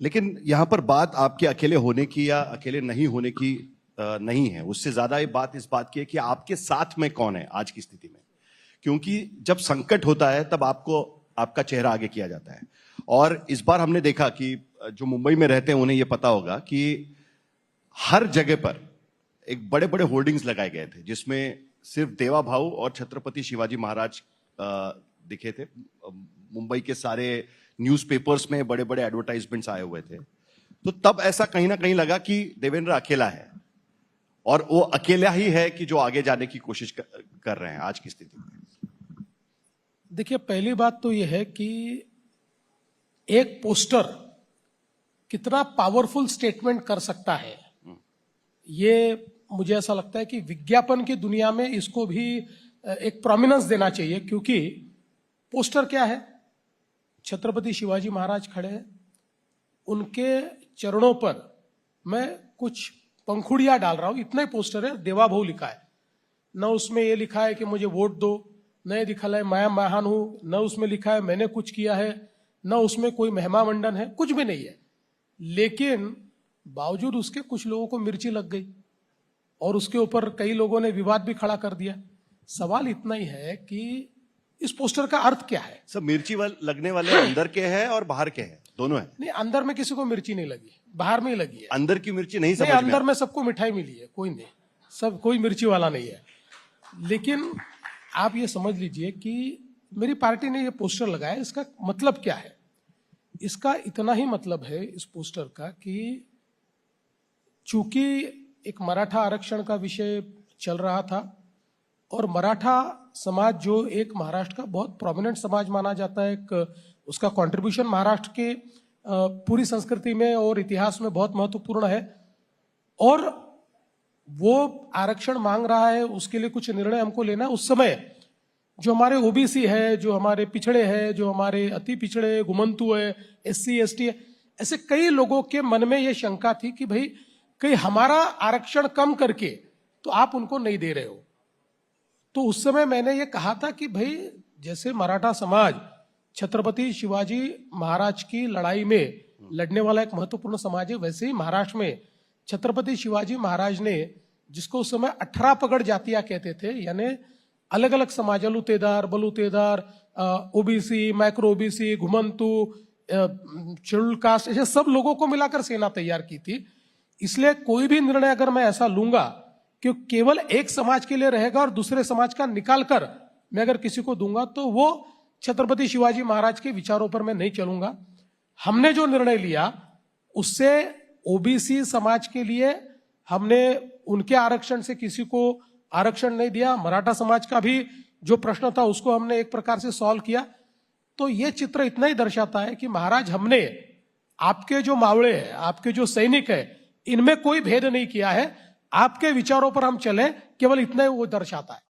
लेकिन यहां पर बात आपके अकेले होने की या अकेले नहीं होने की नहीं है। उससे ज्यादा ये बात इस बात की है कि आपके साथ में कौन है आज की स्थिति में। क्योंकि जब संकट होता है तब आपको आपका चेहरा आगे किया जाता है। और इस बार हमने देखा कि जो मुंबई में रहते हैं उन्हें यह पता होगा कि हर जगह पर एक बड़े बड़े होर्डिंग्स लगाए गए थे जिसमें सिर्फ देवा भाऊ और छत्रपति शिवाजी महाराज दिखे थे। मुंबई के सारे न्यूज़पेपर्स में बड़े बड़े एडवर्टाइजमेंट्स आए हुए थे। तो तब ऐसा कहीं ना कहीं लगा कि देवेंद्र अकेला है और वो अकेला ही है कि जो आगे जाने की कोशिश कर रहे हैं आज की स्थिति में। देखिए, पहली बात तो यह है कि एक पोस्टर कितना पावरफुल स्टेटमेंट कर सकता है, ये मुझे ऐसा लगता है कि विज्ञापन की दुनिया में इसको भी एक प्रोमिनेंस देना चाहिए। क्योंकि पोस्टर क्या है, छत्रपति शिवाजी महाराज खड़े हैं, उनके चरणों पर मैं कुछ पंखुड़ियां डाल रहा हूं, इतना ही पोस्टर है। देवा भाऊ लिखा है, न उसमें ये लिखा है कि मुझे वोट दो, न ये लिखा है मैं महान हूं, न उसमें लिखा है मैंने कुछ किया है, न उसमें कोई महिमा मंडन है, कुछ भी नहीं है। लेकिन बावजूद उसके कुछ लोगों को मिर्ची लग गई और उसके ऊपर कई लोगों ने विवाद भी खड़ा कर दिया। सवाल इतना ही है कि इस पोस्टर का अर्थ क्या है। सब मिर्ची लगने वाले अंदर के हैं और बाहर के हैं, दोनों है। नहीं, अंदर में किसी को मिर्ची नहीं लगी, बाहर में ही लगी है। अंदर की मिर्ची नहीं समझ में। अंदर में सबको मिठाई मिली है, कोई नहीं, सब कोई मिर्ची वाला नहीं है। लेकिन आप ये समझ लीजिए कि मेरी पार्टी ने ये पोस्टर लगाया, इसका मतलब क्या है। इसका इतना ही मतलब है इस पोस्टर का कि चूंकि एक मराठा आरक्षण का विषय चल रहा था और मराठा समाज जो एक महाराष्ट्र का बहुत प्रोमिनेंट समाज माना जाता है, एक उसका कंट्रीब्यूशन महाराष्ट्र के पूरी संस्कृति में और इतिहास में बहुत महत्वपूर्ण है, और वो आरक्षण मांग रहा है, उसके लिए कुछ निर्णय हमको लेना है। उस समय जो हमारे ओबीसी है, जो हमारे पिछड़े हैं, जो हमारे अति पिछड़े घुमंतु है, एससी एसटी है, ऐसे कई लोगों के मन में ये शंका थी कि भाई कहीं हमारा आरक्षण कम करके तो आप उनको नहीं दे रहे हो। तो उस समय मैंने ये कहा था कि भाई जैसे मराठा समाज छत्रपति शिवाजी महाराज की लड़ाई में लड़ने वाला एक महत्वपूर्ण समाज है, वैसे ही महाराष्ट्र में छत्रपति शिवाजी महाराज ने, जिसको उस समय 18 पगड़ जातियां कहते थे, यानी अलग अलग समाज, अलुतेदार, बलुतेदार, ओबीसी, माइक्रो ओबीसी, घुमंतु, शेड्यूल कास्ट, ऐसे सब लोगों को मिलाकर सेना तैयार की थी। इसलिए कोई भी निर्णय अगर मैं ऐसा लूंगा कि केवल एक समाज के लिए रहेगा और दूसरे समाज का निकाल कर मैं अगर किसी को दूंगा, तो वो छत्रपति शिवाजी महाराज के विचारों पर मैं नहीं चलूंगा। हमने जो निर्णय लिया उससे ओबीसी समाज के लिए हमने उनके आरक्षण से किसी को आरक्षण नहीं दिया, मराठा समाज का भी जो प्रश्न था उसको हमने एक प्रकार से सॉल्व किया। तो ये चित्र इतना ही दर्शाता है कि महाराज, हमने आपके जो मावड़े हैं, आपके जो सैनिक है, इनमें कोई भेद नहीं किया है, आपके विचारों पर हम चले, केवल इतना ही वो दर्शाता है।